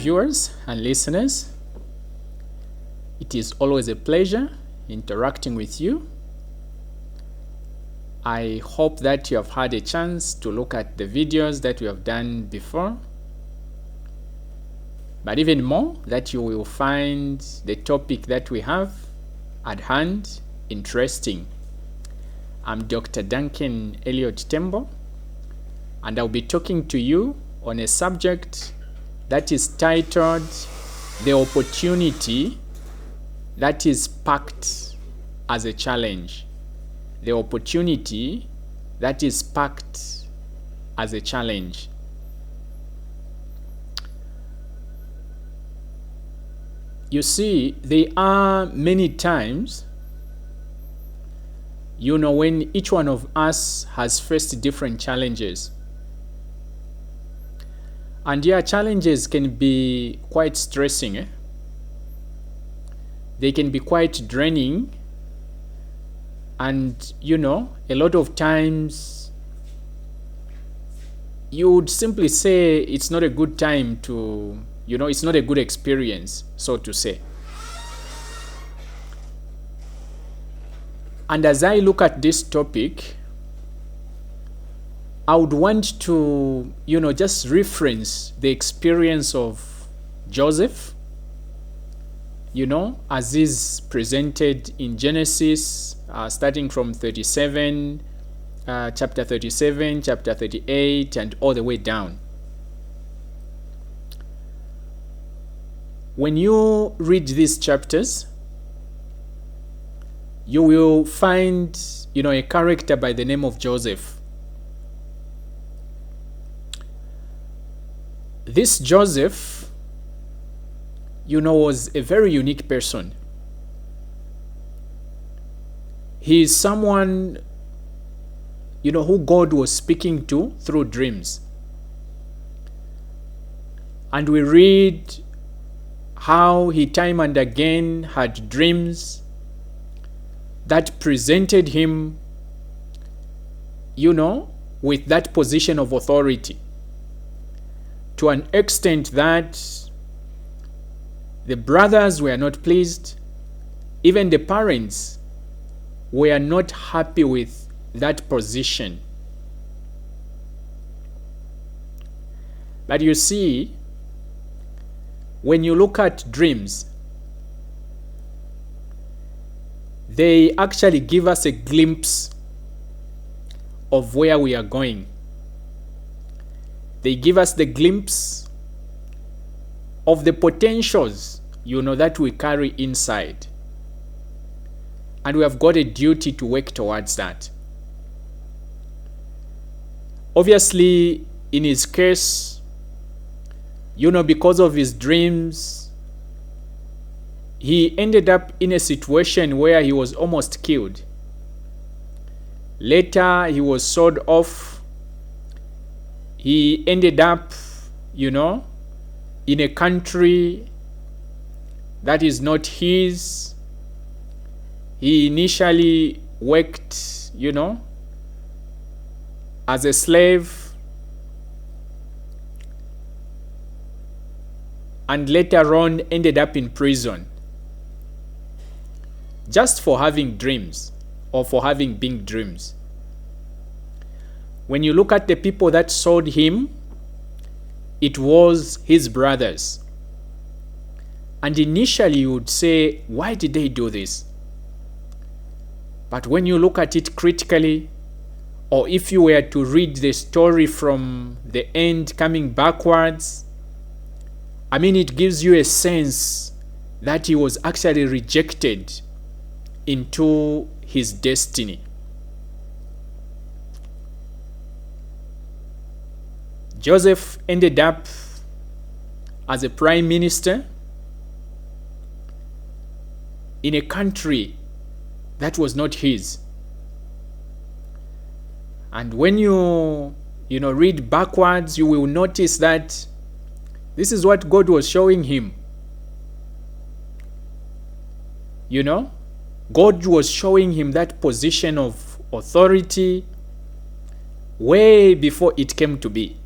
viewers and listeners. It is always a pleasure interacting with you. I hope that you have had a chance to look at the videos that we have done before, but even more that you will find the topic that we have at hand interesting. I'm Dr. Duncan Elliot Tembo, and I'll be talking to you on a subject that is titled The Opportunity That is Packed as a Challenge. The opportunity that is packed as a challenge. You see, there are many times, when each one of us has faced different challenges. And challenges can be quite stressing. They can be quite draining. And, a lot of times you would simply say it's not a good time to, it's not a good experience, so to say. And as I look at this topic, I would want to, just reference the experience of Joseph, as is presented in Genesis, starting from chapter 37, chapter 38, and all the way down. When you read these chapters, you will find, a character by the name of Joseph. This Joseph, was a very unique person. He is someone, who God was speaking to through dreams. And we read how he time and again had dreams that presented him, with that position of authority, to an extent that the brothers were not pleased, even the parents were not happy with that position. But you see, when you look at dreams, they actually give us a glimpse of where we are going. They give us the glimpse of the potentials, that we carry inside. And we have got a duty to work towards that. Obviously, in his case, because of his dreams, he ended up in a situation where he was almost killed. Later, he was sold off. He ended up, in a country that is not his. He initially worked, as a slave. And later on ended up in prison. Just for having dreams, or for having big dreams. When you look at the people that sold him, it was his brothers. And initially you would say, why did they do this? But when you look at it critically, or if you were to read the story from the end coming backwards, it gives you a sense that he was actually rejected into his destiny. Joseph ended up as a prime minister in a country that was not his. And when you read backwards, you will notice that this is what God was showing him. God was showing him that position of authority way before it came to be.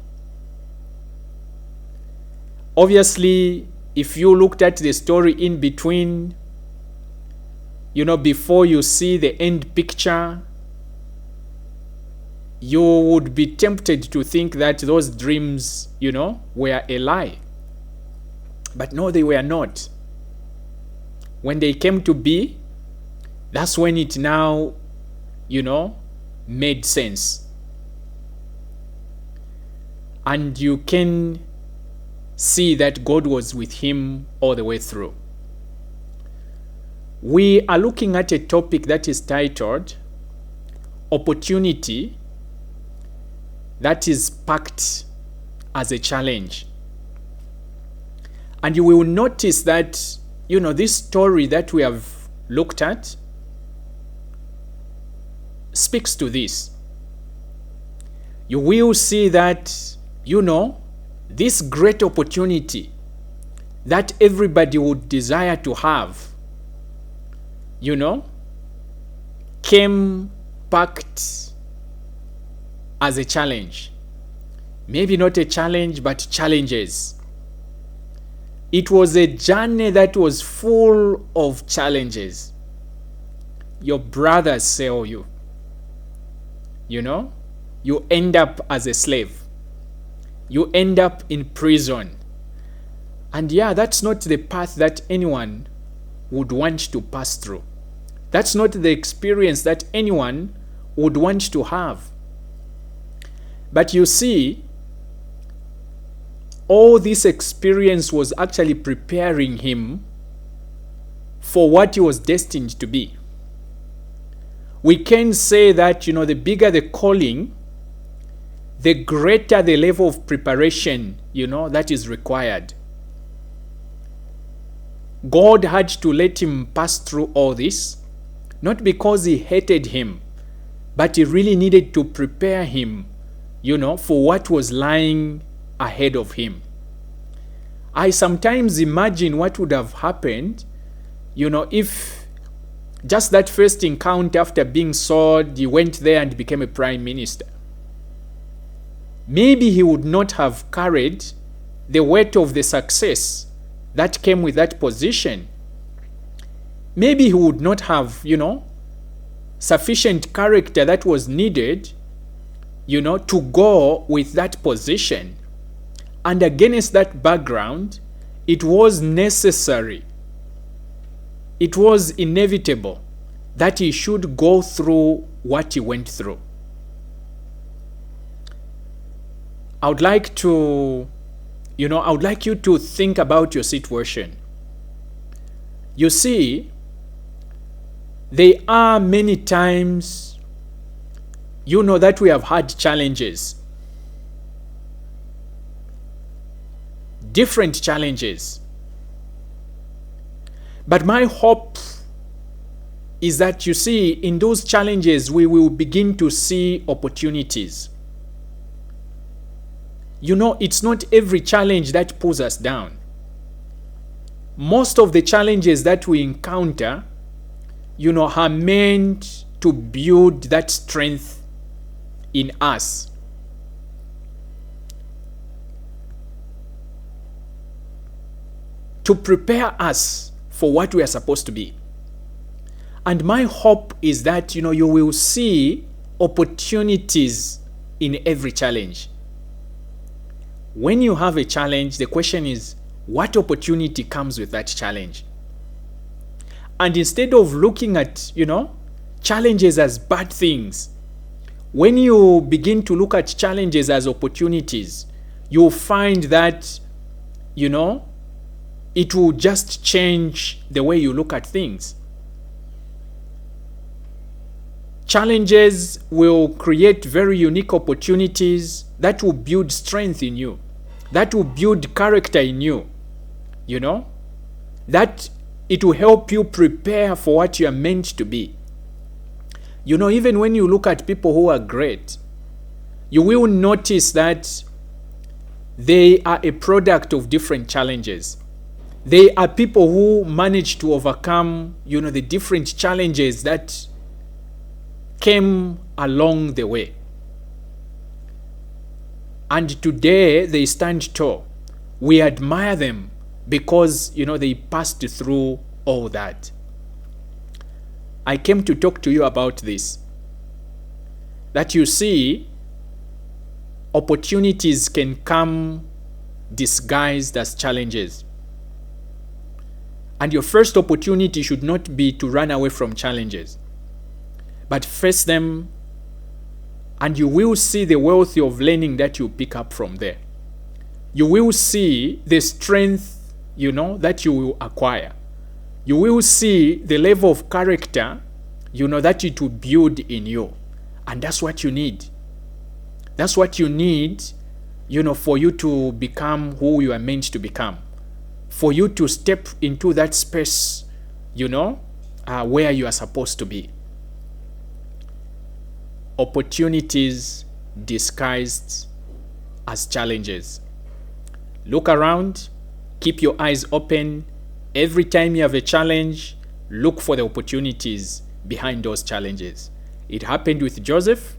Obviously, if you looked at the story in between, before you see the end picture, you would be tempted to think that those dreams, were a lie. But no, they were not. When they came to be, that's when it now, made sense. And you can see that God was with him all the way through. We are looking at a topic that is titled Opportunity that is packed as a challenge. And you will notice that, this story that we have looked at speaks to this. You will see that, this great opportunity that everybody would desire to have, came packed as a challenge. Maybe not a challenge, but challenges. It was a journey that was full of challenges. Your brothers sell you. You end up as a slave. You end up in prison. And that's not the path that anyone would want to pass through. That's not the experience that anyone would want to have. But you see, all this experience was actually preparing him for what he was destined to be. We can say that, the bigger the calling, the greater the level of preparation, that is required. God had to let him pass through all this, not because he hated him, but he really needed to prepare him, for what was lying ahead of him. I sometimes imagine what would have happened, if just that first encounter after being sold, he went there and became a prime minister. Maybe he would not have carried the weight of the success that came with that position. Maybe he would not have, sufficient character that was needed, to go with that position. And against that background, it was necessary, it was inevitable that he should go through what he went through. I would like you to think about your situation. You see, there are many times, that we have had challenges. Different challenges. But my hope is that, in those challenges, we will begin to see opportunities. It's not every challenge that pulls us down. Most of the challenges that we encounter, are meant to build that strength in us. To prepare us for what we are supposed to be. And my hope is that, you will see opportunities in every challenge. When you have a challenge, the question is, what opportunity comes with that challenge? And instead of looking at, challenges as bad things, when you begin to look at challenges as opportunities, you'll find that, it will just change the way you look at things. Challenges will create very unique opportunities that will build strength in you, that will build character in you, that it will help you prepare for what you are meant to be. Even when you look at people who are great, you will notice that they are a product of different challenges. They are people who manage to overcome, the different challenges that came along the way. And today they stand tall. We admire them because, they passed through all that. I came to talk to you about this. That you see, opportunities can come disguised as challenges. And your first opportunity should not be to run away from challenges, but face them, and you will see the wealth of learning that you pick up from there. You will see the strength, that you will acquire. You will see the level of character, that it will build in you. And that's what you need. That's what you need, for you to become who you are meant to become. For you to step into that space, where you are supposed to be. Opportunities disguised as challenges. Look around, keep your eyes open. Every time you have a challenge, look for the opportunities behind those challenges. It happened with Joseph.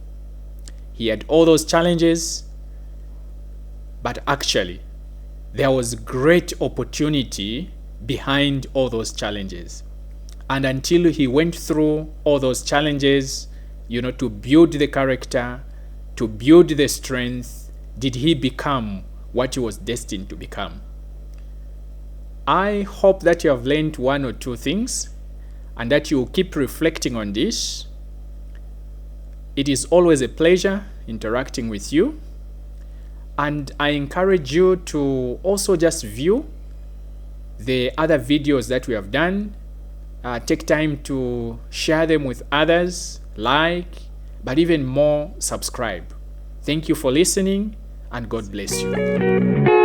He had all those challenges, but actually, there was great opportunity behind all those challenges. And until he went through all those challenges, to build the character, to build the strength, did he become what he was destined to become. I hope that you have learned one or two things and that you will keep reflecting on this. It is always a pleasure interacting with you. And I encourage you to also just view the other videos that we have done. Take time to share them with others, but even more, subscribe. Thank you for listening, and God bless you.